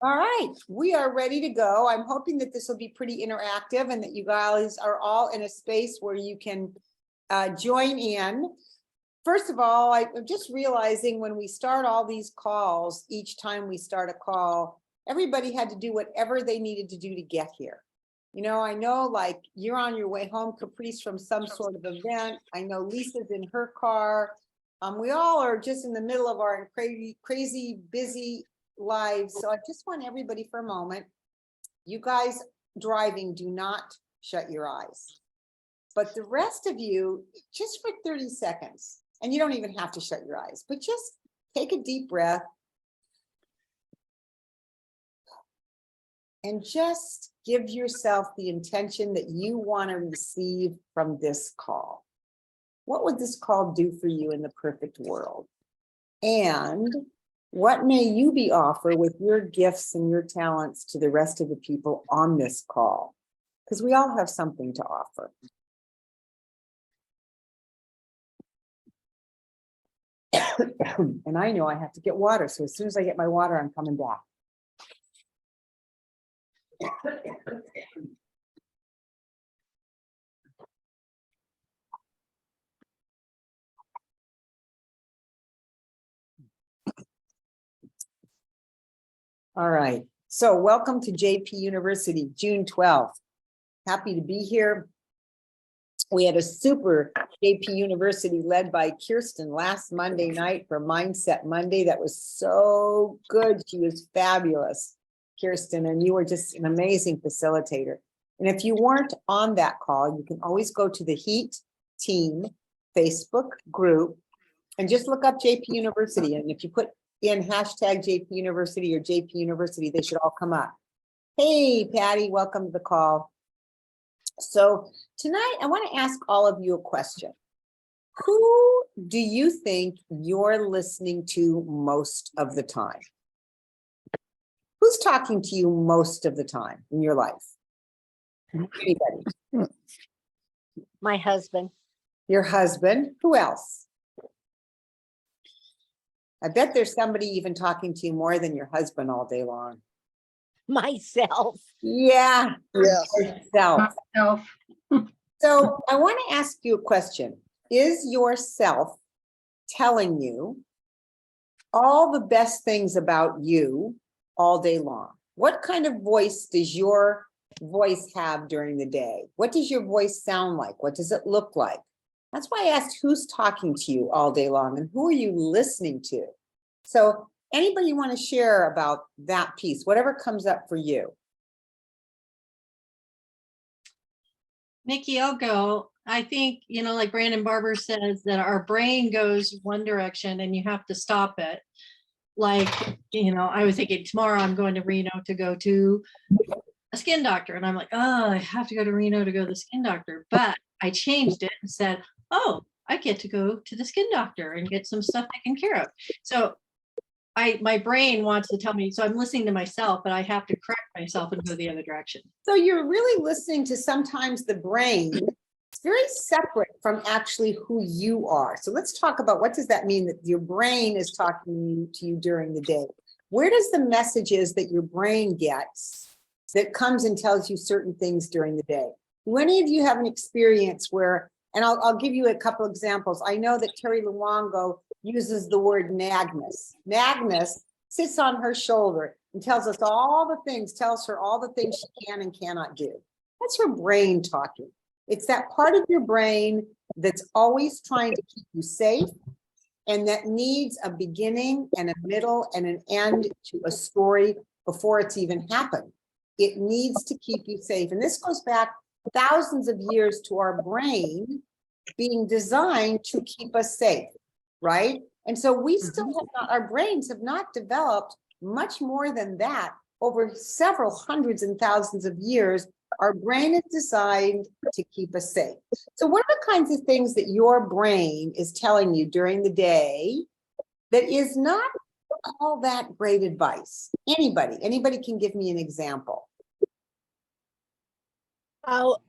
All right, we are ready to go. I'm hoping that this will be pretty interactive and that you guys are all in a space where you can join in. First of all, I'm just realizing when we start all these calls, each time we start a call, everybody had to do whatever they needed to do to get here. You know, I know like you're on your way home, Caprice, from some sort of event. I know Lisa's in her car. We all are just in the middle of our crazy, busy lives. So I just want everybody for a moment. You guys driving, do not shut your eyes. But the rest of you, just for 30 seconds, and you don't even have to shut your eyes, but just take a deep breath. And just give yourself the intention that you want to receive from this call. What would this call do for you in the perfect world? And what may you be offer with your gifts and your talents to the rest of the people on this call? Because we all have something to offer. And I know I have to get water. So as soon as I get my water, I'm coming back. All right, so welcome to JP University, June 12th. Happy to be here. We had a super JP University led by Kirsten last Monday night for Mindset Monday. That was so good. She was fabulous, Kirsten, and you were just an amazing facilitator. And if you weren't on that call, you can always go to the HEAT Team Facebook group and just look up JP University. And if you put in hashtag JP University or JP University, they should all come up. Hey, Patty, welcome to the call. So tonight, I want to ask all of you a question. Who do you think you're listening to most of the time? Who's talking to you most of the time in your life? Anybody? My husband. Your husband? Who else? I bet there's somebody even talking to you more than your husband all day long. Myself. Yeah. Yourself. Self. So I want to ask you a question. Is yourself telling you all the best things about you all day long? What kind of voice does your voice have during the day? What does your voice sound like? What does it look like? That's why I asked who's talking to you all day long and who are you listening to? So anybody want to share about that piece, whatever comes up for you? Nikki, I'll go. I think, like Brandon Barber says, that our brain goes one direction and you have to stop it. Like, I was thinking tomorrow I'm going to Reno to go to a skin doctor. And I'm like, oh, I have to go to Reno to go to the skin doctor. But I changed it and said, oh, I get to go to the skin doctor and get some stuff taken care of. So my brain wants to tell me, so I'm listening to myself, but I have to correct myself and go the other direction. So you're really listening to sometimes the brain. It's very separate from actually who you are. So let's talk about what does that mean that your brain is talking to you during the day? Where does the messages that your brain gets that comes and tells you certain things during the day? Do any of you have an experience where, and I'll give you a couple examples. I know that Terry Luongo uses the word nagness. Nagness sits on her shoulder and tells us all the things, tells her all the things she can and cannot do. That's her brain talking. It's that part of your brain that's always trying to keep you safe and that needs a beginning and a middle and an end to a story before it's even happened. It needs to keep you safe. And this goes back thousands of years to our brain being designed to keep us safe, right? And so we still have not, our brains have not developed much more than that over several hundreds and thousands of years. Our brain is designed to keep us safe. So what are the kinds of things that your brain is telling you during the day that is not all that great advice? Anybody can give me an example.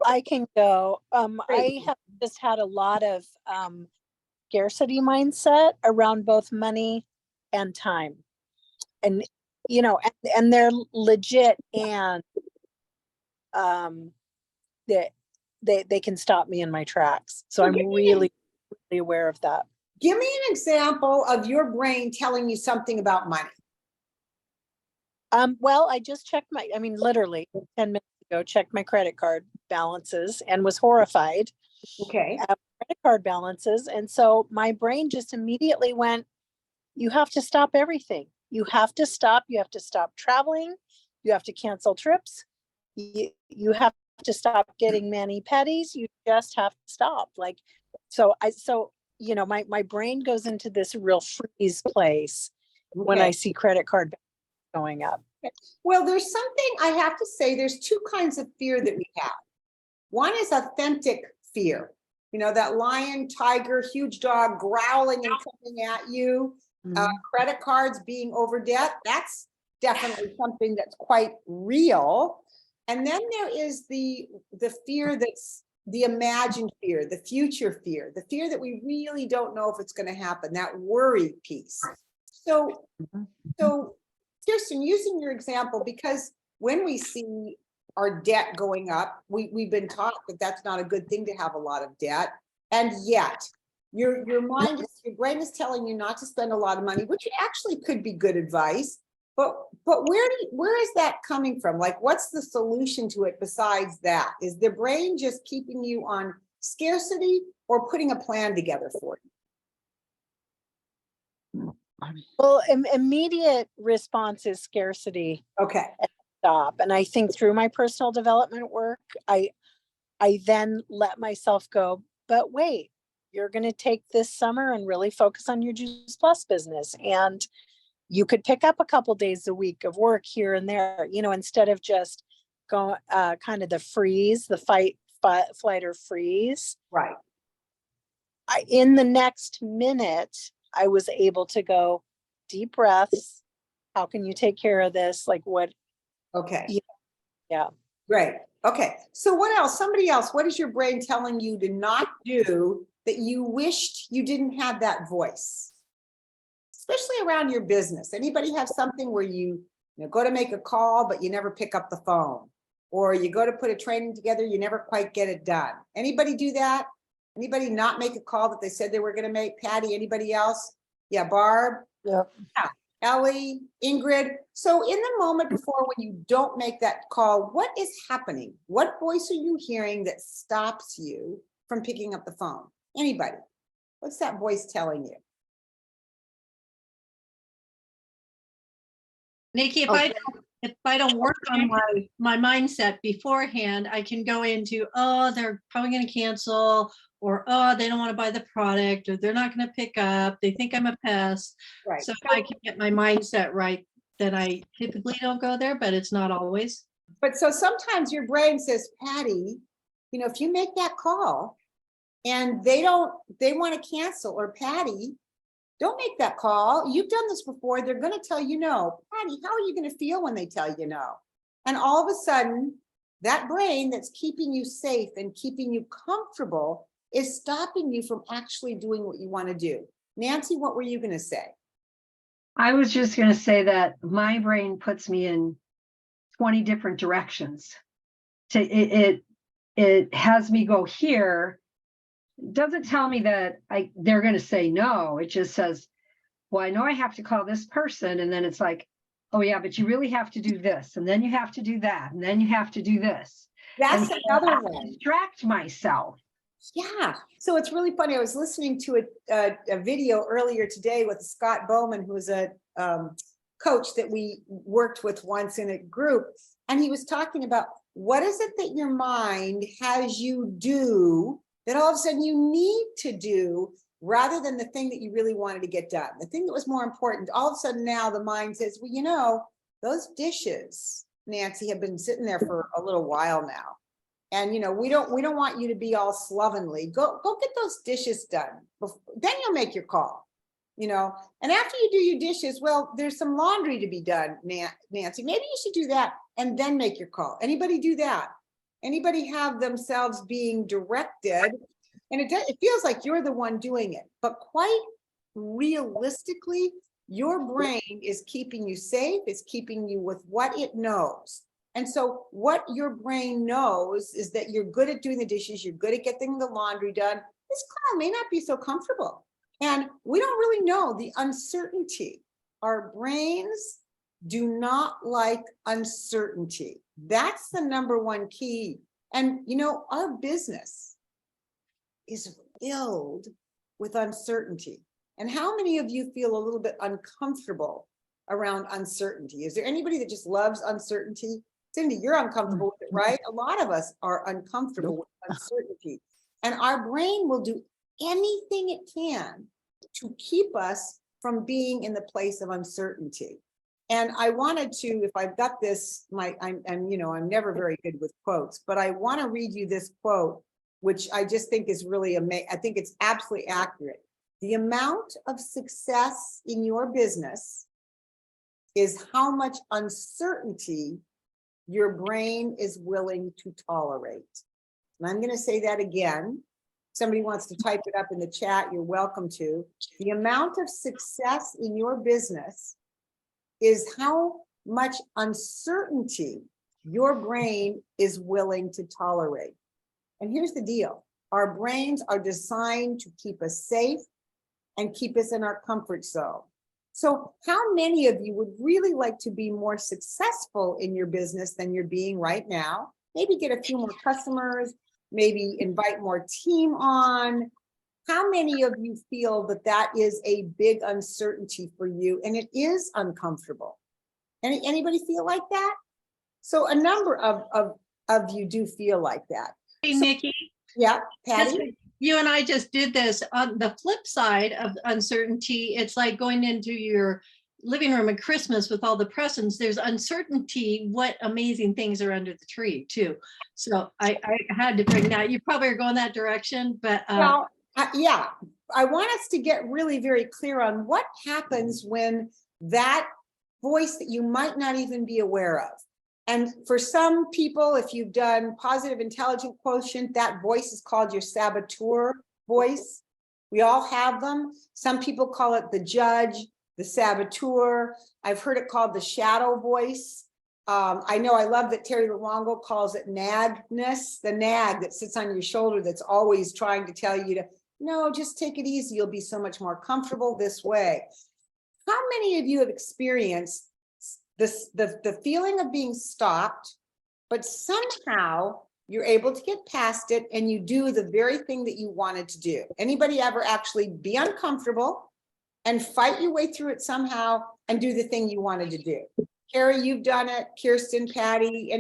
I can go. Great. I have just had a lot of scarcity mindset around both money and time. And you know, and they're legit, and they they can stop me in my tracks. So I'm Give me really, really aware of that. Give me an example of your brain telling you something about money. Well, I just checked I mean, literally 10 minutes ago, checked my credit card balances and was horrified Okay. at credit card balances. And so my brain just immediately went, you have to stop everything. You have to stop. You have to stop traveling. You have to cancel trips. You have to stop getting mani-pedis. You just have to stop. Like, so you know, my brain goes into this real freeze place when Okay. I see credit card going up. Well, there's something I have to say, there's two kinds of fear that we have. One is authentic fear. You know, that lion, tiger, huge dog growling and coming at you, credit cards being over debt. That's definitely something that's quite real. And then there is the fear that's the imagined fear, the future fear, the fear that we really don't know if it's going to happen, that worry piece. So Kirsten, using your example, because when we see our debt going up, we've been taught that that's not a good thing to have a lot of debt. And yet your brain is telling you not to spend a lot of money, which actually could be good advice. But where is that coming from? Like, what's the solution to it besides that? Is the brain just keeping you on scarcity or putting a plan together for you? Well, immediate response is scarcity. Okay. Stop. And I think through my personal development work, I then let myself go, but wait, you're going to take this summer and really focus on your Juice Plus business. And you could pick up a couple days a week of work here and there, you know, instead of just go kind of the freeze, the fight, flight or freeze. Right. In the next minute, I was able to go deep breaths. How can you take care of this? Like what? Okay. Yeah. Great. Okay. So what else? Somebody else, what is your brain telling you to not do that you wished you didn't have that voice? Especially around your business. Anybody have something where you go to make a call, but you never pick up the phone? Or you go to put a training together, you never quite get it done. Anybody do that? Anybody not make a call that they said they were going to make? Patty, anybody else? Yeah, Barb? Yeah. Ellie, Ingrid. So in the moment before, when you don't make that call, what is happening? What voice are you hearing that stops you from picking up the phone? Anybody? What's that voice telling you? Nikki, if I don't work on my mindset beforehand, I can go into, oh, they're probably going to cancel, or oh, they don't want to buy the product, or they're not going to pick up, they think I'm a pest. Right. So if I can get my mindset right, then I typically don't go there, but it's not always. But so sometimes your brain says, Patty, if you make that call and they want to cancel, or Patty, don't make that call. You've done this before. They're going to tell you no. Patty, how are you going to feel when they tell you no? And all of a sudden, that brain that's keeping you safe and keeping you comfortable is stopping you from actually doing what you want to do. Nancy, what were you going to say? I was just going to say that my brain puts me in 20 different directions. It has me go here. Doesn't tell me that they're going to say no. It just says, well, I know I have to call this person. And then it's like, oh yeah, but you really have to do this. And then you have to do that. And then you have to do this. That's and another I one. Distract myself. Yeah. So it's really funny. I was listening to a video earlier today with Scott Bowman, who is a coach that we worked with once in a group. And he was talking about, what is it that your mind has you do that all of a sudden you need to do, rather than the thing that you really wanted to get done, the thing that was more important. All of a sudden now the mind says, well, those dishes, Nancy, have been sitting there for a little while now. And, we don't want you to be all slovenly. Go get those dishes done. Then you'll make your call, and after you do your dishes, well, there's some laundry to be done, Nancy. Maybe you should do that and then make your call. Anybody do that? Anybody have themselves being directed? And it feels like you're the one doing it, but quite realistically, Your brain is keeping you safe, it's keeping you with what it knows. And so what your brain knows is that you're good at doing the dishes, you're good at getting the laundry done. This call may not be so comfortable. And we don't really know the uncertainty. Our brains do not like uncertainty. That's the number one key. And you know, our business is filled with uncertainty. And how many of you feel a little bit uncomfortable around uncertainty? Is there anybody that just loves uncertainty? Cindy, you're uncomfortable with it, right? A lot of us are uncomfortable with uncertainty. And our brain will do anything it can to keep us from being in the place of uncertainty. And I wanted to, if I've got this, I'm never very good with quotes, but I want to read you this quote, which I just think is really amazing. I think it's absolutely accurate. The amount of success in your business is how much uncertainty your brain is willing to tolerate. And I'm going to say that again. Somebody wants to type it up in the chat, you're welcome to. The amount of success in your business is how much uncertainty your brain is willing to tolerate. And here's the deal. Our brains are designed to keep us safe and keep us in our comfort zone. So how many of you would really like to be more successful in your business than you're being right now? Maybe get a few more customers, maybe invite more team on. How many of you feel that that is a big uncertainty for you and it is uncomfortable? Anybody feel like that? So a number of you do feel like that. Hey, Nikki, Yeah, just- Patty? you and I just did this. On the flip side of uncertainty, it's like going into your living room at Christmas with all the presents. There's uncertainty what amazing things are under the tree too. So I had to bring that. You probably are going that direction, but Well, yeah, I want us to get really very clear on what happens when that voice that you might not even be aware of. And for some people, if you've done positive intelligence quotient, that voice is called your saboteur voice. We all have them. Some people call it the judge, the saboteur. I've heard it called the shadow voice. I know I love that Terry Luongo calls it nagness, the nag that sits on your shoulder that's always trying to tell you to, no, just take it easy. You'll be so much more comfortable this way. How many of you have experienced the feeling of being stopped, but somehow you're able to get past it and you do the very thing that you wanted to do? Anybody ever actually be uncomfortable and fight your way through it somehow and do the thing you wanted to do? Carrie, you've done it. Kirsten, Patty,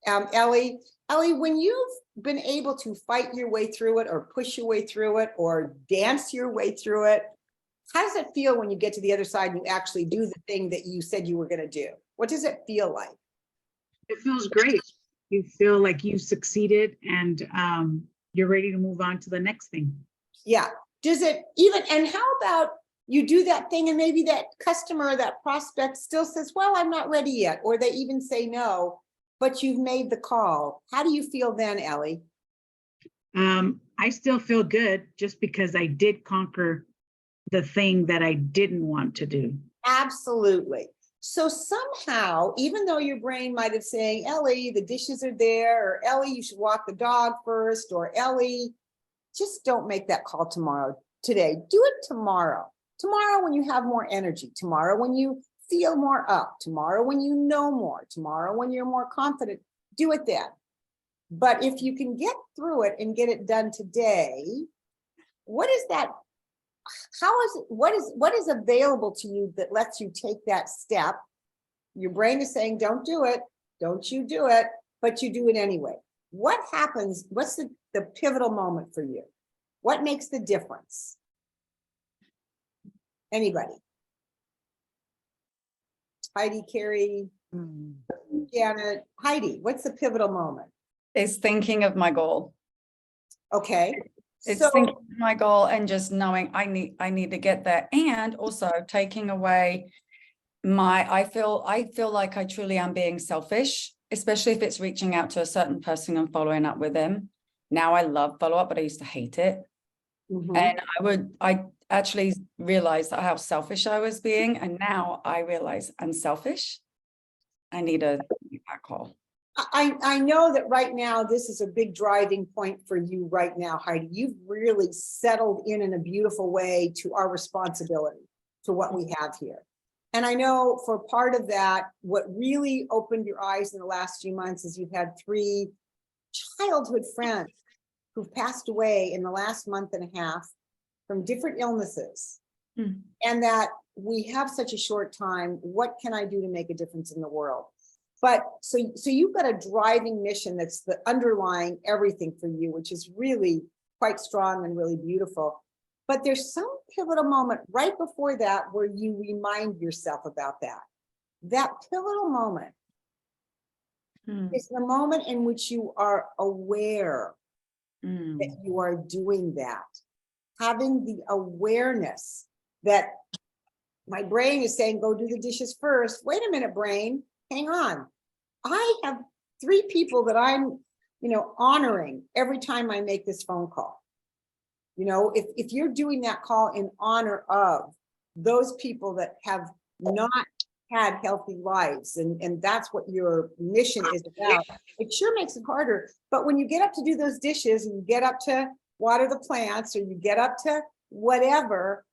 Ellie. Ellie, when you've been able to fight your way through it or push your way through it or dance your way through it, how does it feel when you get to the other side and you actually do the thing that you said you were going to do? What does it feel like? It feels great. You feel like you succeeded and you're ready to move on to the next thing. Yeah. Does it even, and how about you do that thing and maybe that customer or that prospect still says, well, I'm not ready yet, or they even say no, but you've made the call. How do you feel then, Ellie? I still feel good just because I did conquer the thing that I didn't want to do. Absolutely. So somehow, even though your brain might have saying, Ellie, the dishes are there, or Ellie, you should walk the dog first, or Ellie, just don't make that call today. Do it tomorrow. Tomorrow when you have more energy, tomorrow when you feel more up, tomorrow when you know more, tomorrow when you're more confident, do it then. But if you can get through it and get it done today, what is that? How is it, what is available to you that lets you take that step? Your brain is saying, don't do it, don't you do it, but you do it anyway. What happens? What's the pivotal moment for you? What makes the difference? Anybody? Heidi, Carrie, Janet, Heidi, what's the pivotal moment? It's thinking of my goal. Okay. It's So, thinking of my goal and just knowing I need to get there, and also taking away I feel like I truly am being selfish, especially if it's reaching out to a certain person and following up with them. Now I love follow-up, but I used to hate it. mhm. And actually realized how selfish I was being. And now I realize I'm selfish. I need to make that call. I know that right now, this is a big driving point for you right now, Heidi. You've really settled in a beautiful way to our responsibility, to what we have here. And I know for part of that, what really opened your eyes in the last few months is you've had 3 childhood friends who've passed away in the last month and a half from different illnesses. Hmm. And that we have such a short time. What can I do to make a difference in the world? But so you've got a driving mission that's the underlying everything for you, which is really quite strong and really beautiful. But there's some pivotal moment right before that where you remind yourself about that. That pivotal moment is the moment in which you are aware that you are doing that. Having the awareness that my brain is saying, go do the dishes first. Wait a minute, brain, hang on. I have 3 people that I'm, honoring every time I make this phone call. If you're doing that call in honor of those people that have not had healthy lives, and that's what your mission is about, it sure makes it harder. But when you get up to do those dishes and you get up to water the plants, or you get up to whatever,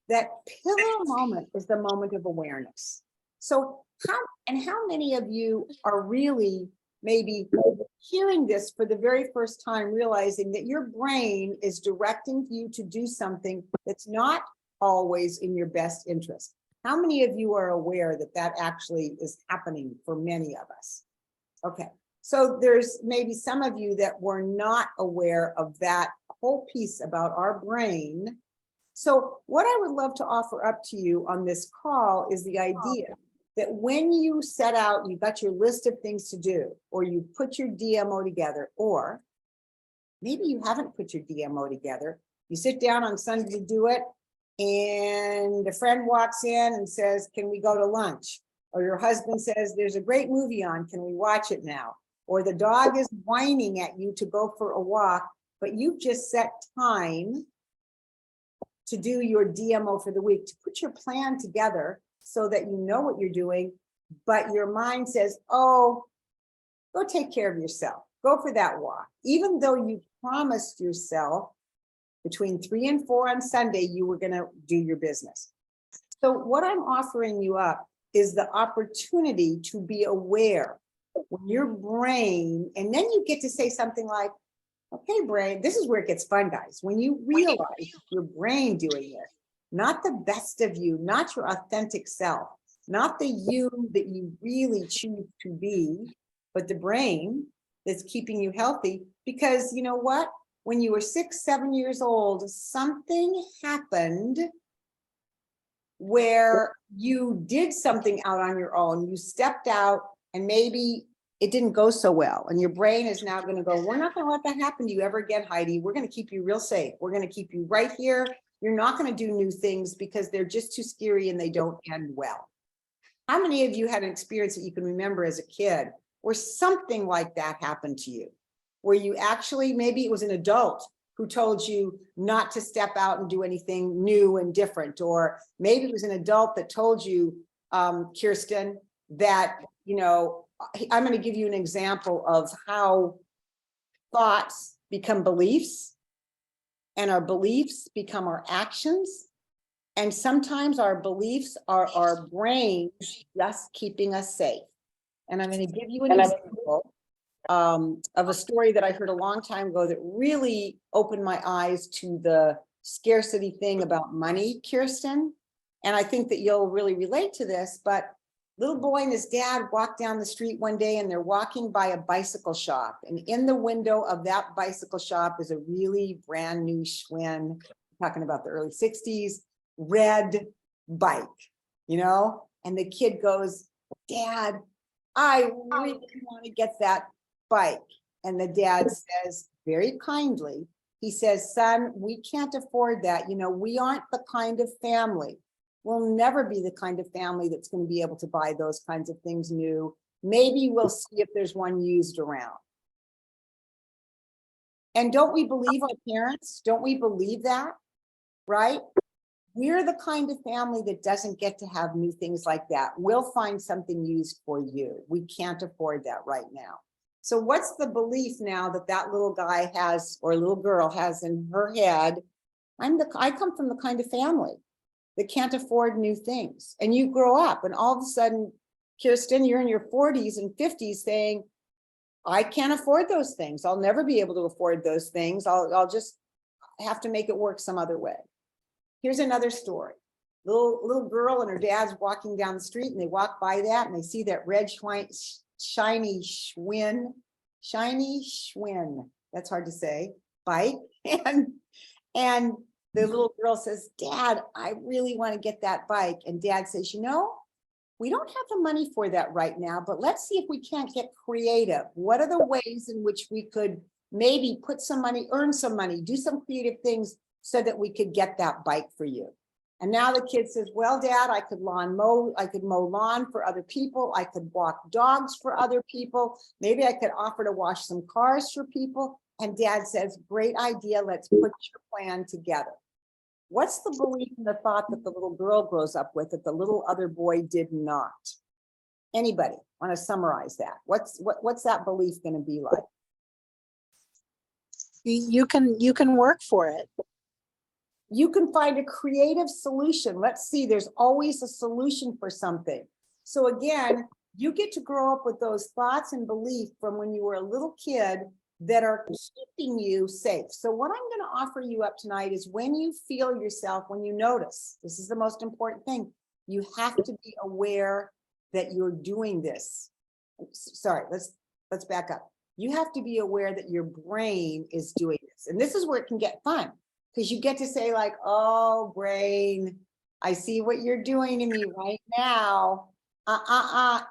that pivotal moment is the moment of awareness. So how many of you are really maybe hearing this for the very first time, realizing that your brain is directing you to do something that's not always in your best interest? How many of you are aware that that actually is happening for many of us? Okay, so there's maybe some of you that were not aware of that whole piece about our brain. So what I would love to offer up to you on this call is the idea that when you set out, you've got your list of things to do, or you put your DMO together, or maybe you haven't put your DMO together. You sit down on Sunday to do it, and a friend walks in and says, can we go to lunch? Or your husband says, there's a great movie on, can we watch it now? Or the dog is whining at you to go for a walk, but you've just set time to do your DMO for the week, to put your plan together so that you know what you're doing, but your mind says, oh, go take care of yourself, go for that walk. Even though you promised yourself between 3 and 4 on Sunday, you were gonna do your business. So what I'm offering you up is the opportunity to be aware when your brain, and then you get to say something like, okay, brain, this is where it gets fun, guys. When you realize your brain doing it, not the best of you, not your authentic self, not the you that you really choose to be, but the brain that's keeping you healthy. Because you know what? When you were 6, 7 years old, something happened where you did something out on your own. You stepped out and maybe it didn't go so well. And your brain is now going to go, we're not going to let that happen to you ever again, Heidi. We're going to keep you real safe. We're going to keep you right here. You're not going to do new things because they're just too scary and they don't end well. How many of you had an experience that you can remember as a kid where something like that happened to you? Where you actually, maybe it was an adult who told you not to step out and do anything new and different, or maybe it was an adult that told you, Kirsten, that, you know, I'm going to give you an example of how thoughts become beliefs and our beliefs become our actions. And sometimes our beliefs are our brains just keeping us safe. And I'm going to give you an example of a story that I heard a long time ago that really opened my eyes to the scarcity thing about money, Kirsten. And I think that you'll really relate to this, but little boy and his dad walked down the street one day and they're walking by a bicycle shop. And in the window of that bicycle shop is a really brand new Schwinn, talking about the early 60s, red bike, you know? And the kid goes, Dad, I really want to get that bike. And the dad says very kindly, he says, son, we can't afford that. You know, we aren't the kind of family. We'll never be the kind of family that's going to be able to buy those kinds of things new. Maybe we'll see if there's one used around. And don't we believe our parents? Don't we believe that? Right? We're the kind of family that doesn't get to have new things like that. We'll find something used for you. We can't afford that right now. So what's the belief now that that little guy has, or little girl has in her head? I come from the kind of family that can't afford new things. And you grow up and all of a sudden, Kirsten, you're in your 40s and 50s saying, I can't afford those things. I'll never be able to afford those things. I'll just have to make it work some other way. Here's another story. Little girl and her dad's walking down the street and they walk by that and they see that red shiny Schwinn, that's hard to say, bike. And the little girl says, Dad, I really want to get that bike. And Dad says, you know, we don't have the money for that right now, but let's see if we can't get creative. What are the ways in which we could maybe put some money, earn some money, do some creative things so that we could get that bike for you? And now the kid says, well, Dad, I could mow lawn for other people. I could walk dogs for other people. Maybe I could offer to wash some cars for people. And Dad says, great idea. Let's put your plan together. What's the belief and the thought that the little girl grows up with that the little other boy did not? Anybody want to summarize that? What's that belief going to be like? You can work for it. You can find a creative solution. Let's see, there's always a solution for something. So again, you get to grow up with those thoughts and belief from when you were a little kid that are keeping you safe. So what I'm going to offer you up tonight is when you feel yourself, when you notice, this is the most important thing, you have to be aware that you're doing this. Sorry, let's back up. You have to be aware that your brain is doing this. And this is where it can get fun, because you get to say like, oh, brain, I see what you're doing to me right now.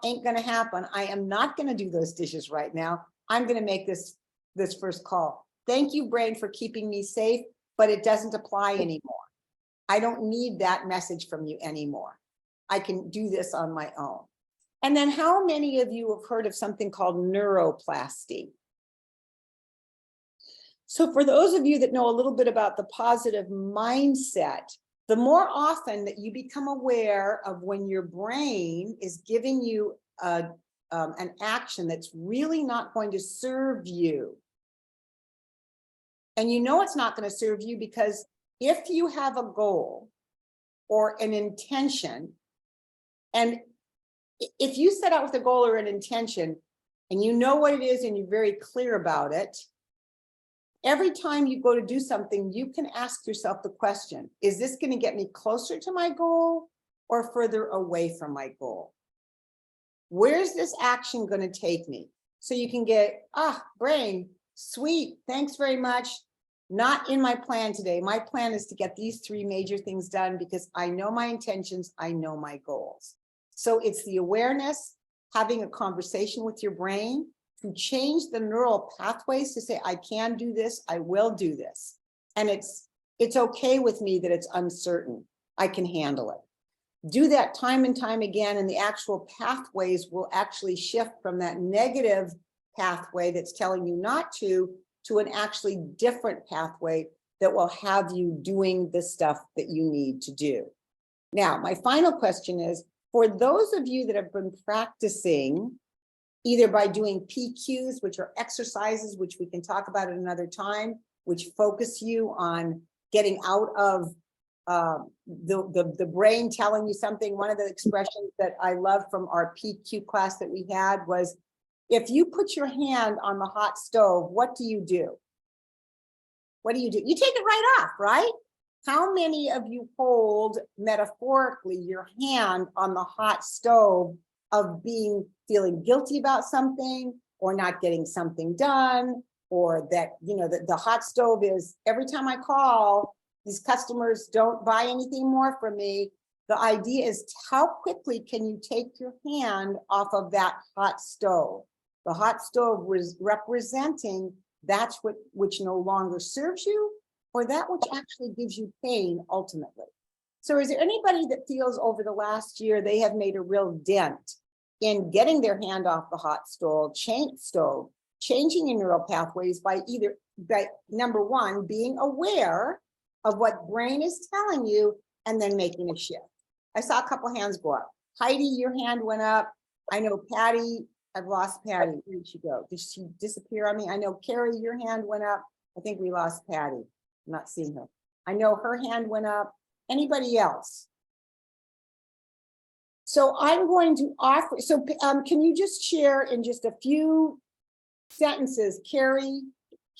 Ain't gonna happen. I am not gonna do those dishes right now. I'm gonna make this first call. Thank you, brain, for keeping me safe, but it doesn't apply anymore. I don't need that message from you anymore. I can do this on my own. And then how many of you have heard of something called neuroplasty? So for those of you that know a little bit about the positive mindset, the more often that you become aware of when your brain is giving you an action that's really not going to serve you. And you know it's not going to serve you because if you have a goal or an intention, and if you set out with a goal or an intention and you know what it is and you're very clear about it, every time you go to do something, you can ask yourself the question, is this going to get me closer to my goal or further away from my goal? Where's this action going to take me? So you can get, brain, sweet, thanks very much. Not in my plan today. My plan is to get these 3 major things done because I know my intentions, I know my goals. So it's the awareness, having a conversation with your brain to change the neural pathways to say, I can do this, I will do this. And it's okay with me that it's uncertain. I can handle it. Do that time and time again, and the actual pathways will actually shift from that negative pathway that's telling you not to an actually different pathway that will have you doing the stuff that you need to do. Now, my final question is, for those of you that have been practicing either by doing PQs, which are exercises, which we can talk about at another time, which focus you on getting out of the brain telling you something. One of the expressions that I love from our PQ class that we had was, if you put your hand on the hot stove, what do you do? What do? You take it right off, right? How many of you hold metaphorically your hand on the hot stove of feeling guilty about something or not getting something done, or that, the hot stove is every time I call, these customers don't buy anything more from me. The idea is how quickly can you take your hand off of that hot stove? The hot stove was representing that's which no longer serves you, or that which actually gives you pain ultimately. So is there anybody that feels over the last year they have made a real dent in getting their hand off the hot stove, changing your neural pathways by number one, being aware of what brain is telling you, and then making a shift. I saw a couple hands go up. Heidi, your hand went up. I know Patty, I've lost Patty. Where did she go? Did she disappear on me? I know Carrie, your hand went up. I think we lost Patty. I'm not seeing her. I know her hand went up. Anybody else? So I'm going to offer, so can you just share in just a few sentences, Carrie,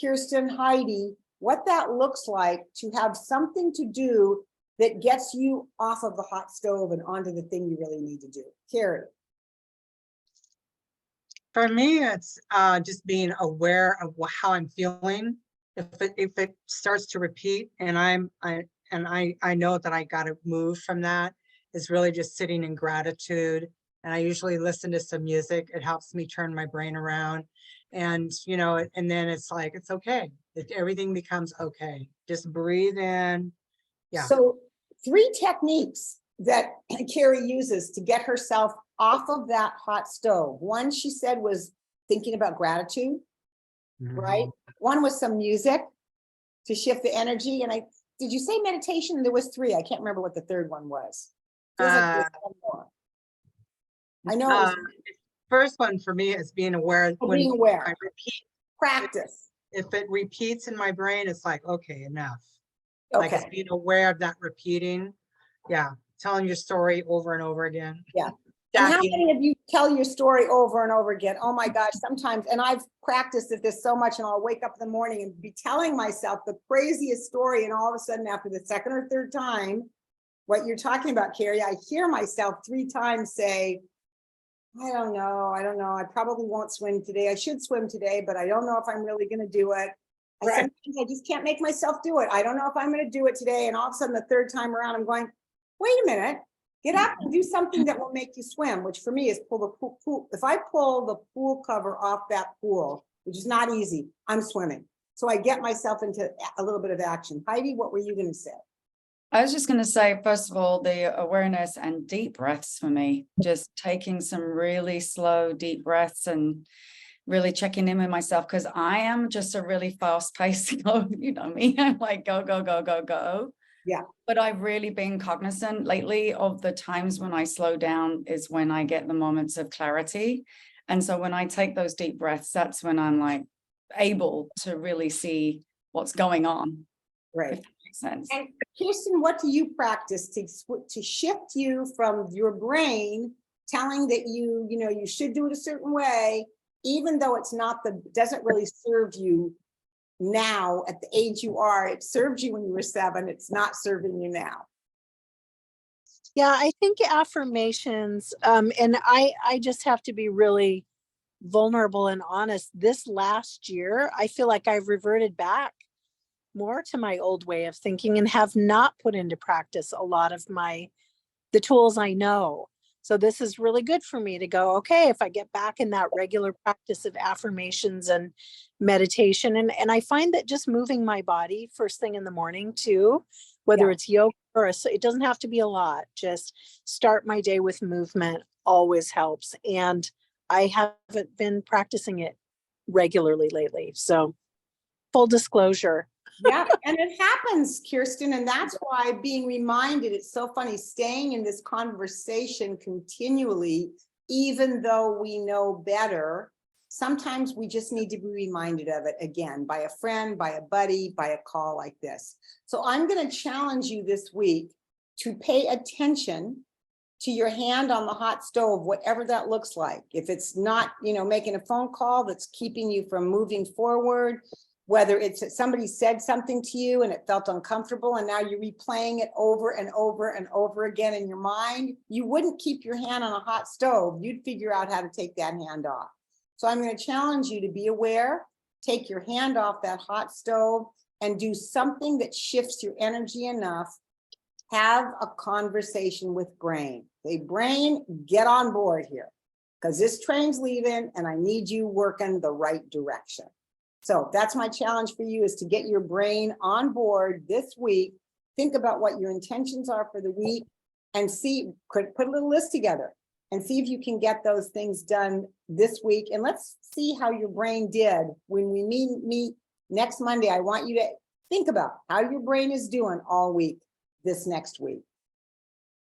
Kirsten, Heidi, what that looks like to have something to do that gets you off of the hot stove and onto the thing you really need to do? Carrie. For me, it's just being aware of how I'm feeling. If it starts to repeat and I know that I got to move from that, is really just sitting in gratitude. And I usually listen to some music. It helps me turn my brain around. And, you know, and then it's like, it's okay. Everything becomes okay. Just breathe in. Yeah. So 3 techniques that Carrie uses to get herself off of that hot stove. One, she said, was thinking about gratitude, right? One was some music to shift the energy. And did you say meditation? There was 3. I can't remember what the third one was. Feels like there was one more. I know it was First one for me is being aware. being aware. I repeat, Practice. if it repeats in my brain, it's like, okay, enough. Like it's Okay. being aware of that repeating. Yeah. Telling your story over and over again. Yeah. And how Jackie, many of you tell your story over and over again? Oh my gosh, sometimes, and I've practiced at this so much, and I'll wake up in the morning and be telling myself the craziest story, and all of a sudden after the second or third time, what you're talking about, Carrie, I hear myself 3 times say, I don't know, I probably won't swim today. I should swim today, but I don't know if I'm really gonna do it. Right. Sometimes I just can't make myself do it. I don't know if I'm gonna do it today, and all of a sudden the third time around, I'm going, wait a minute. Get up and do something that will make you swim, which for me is pull the pool. If I pull the pool cover off that pool, which is not easy, I'm swimming. So I get myself into a little bit of action. Heidi, what were you going to say? I was just going to say, first of all, the awareness and deep breaths for me, just taking some really slow, deep breaths and really checking in with myself, because I am just a really fast paced, you know me, I'm like, go, go, go, go, go. Yeah. But I've really been cognizant lately of the times when I slow down is when I get the moments of clarity. And so when I take those deep breaths, that's when I'm like able to really see what's going on. Right. If that makes sense. And Kirsten, what do you practice to shift you from your brain telling that you should do it a certain way, even though it's not doesn't really serve you now at the age you are? It served you when you were 7. It's not serving you now. Yeah, I think affirmations, and I just have to be really vulnerable and honest. This last year, I feel like I've reverted back more to my old way of thinking and have not put into practice a lot of the tools I know. So this is really good for me to go, okay, if I get back in that regular practice of affirmations and meditation, and I find that just moving my body first thing in the morning too, whether it's yoga or it doesn't have to be a lot, just start my day with movement always helps. And I haven't been practicing it regularly lately. So full disclosure. Yeah, and it happens, Kirsten, and that's why being reminded, it's so funny, staying in this conversation continually, even though we know better, sometimes we just need to be reminded of it again by a friend, by a buddy, by a call like this. So I'm going to challenge you this week to pay attention to your hand on the hot stove, whatever that looks like. If it's not, making a phone call that's keeping you from moving forward, whether it's that somebody said something to you and it felt uncomfortable and now you're replaying it over and over and over again in your mind, you wouldn't keep your hand on a hot stove. You'd figure out how to take that hand off. So I'm going to challenge you to be aware, take your hand off that hot stove and do something that shifts your energy enough. Have a conversation with brain. Say, brain, get on board here because this train's leaving and I need you working the right direction. So that's my challenge for you, is to get your brain on board this week. Think about what your intentions are for the week and put a little list together and see if you can get those things done this week. And let's see how your brain did when we meet next Monday. I want you to think about how your brain is doing all week this next week.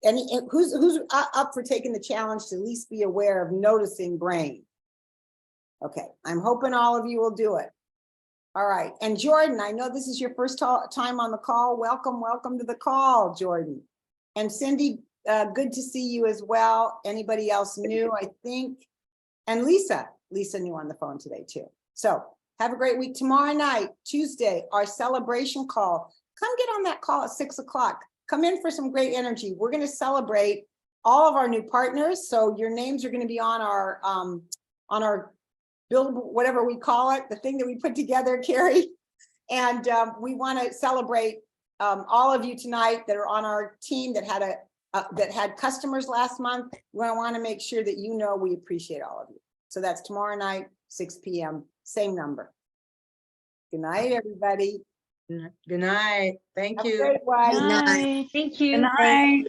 Who's up for taking the challenge to at least be aware of noticing brain? Okay, I'm hoping all of you will do it. All right, and Jordan, I know this is your first time on the call. Welcome, welcome to the call, Jordan. And Cindy, good to see you as well. Anybody else new, I think? And Lisa new on the phone today too. So have a great week. Tomorrow night, Tuesday, our celebration call. Come get on that call at 6 o'clock. Come in for some great energy. We're going to celebrate all of our new partners. So your names are going to be on our build, whatever we call it, the thing that we put together, Carrie. And we want to celebrate all of you tonight that are on our team that had customers last month. We want to make sure that you know we appreciate all of you. So that's tomorrow night, 6 p.m. Same number. Good night, everybody. Good night. Thank Have a you. great one. Thank you. Good night.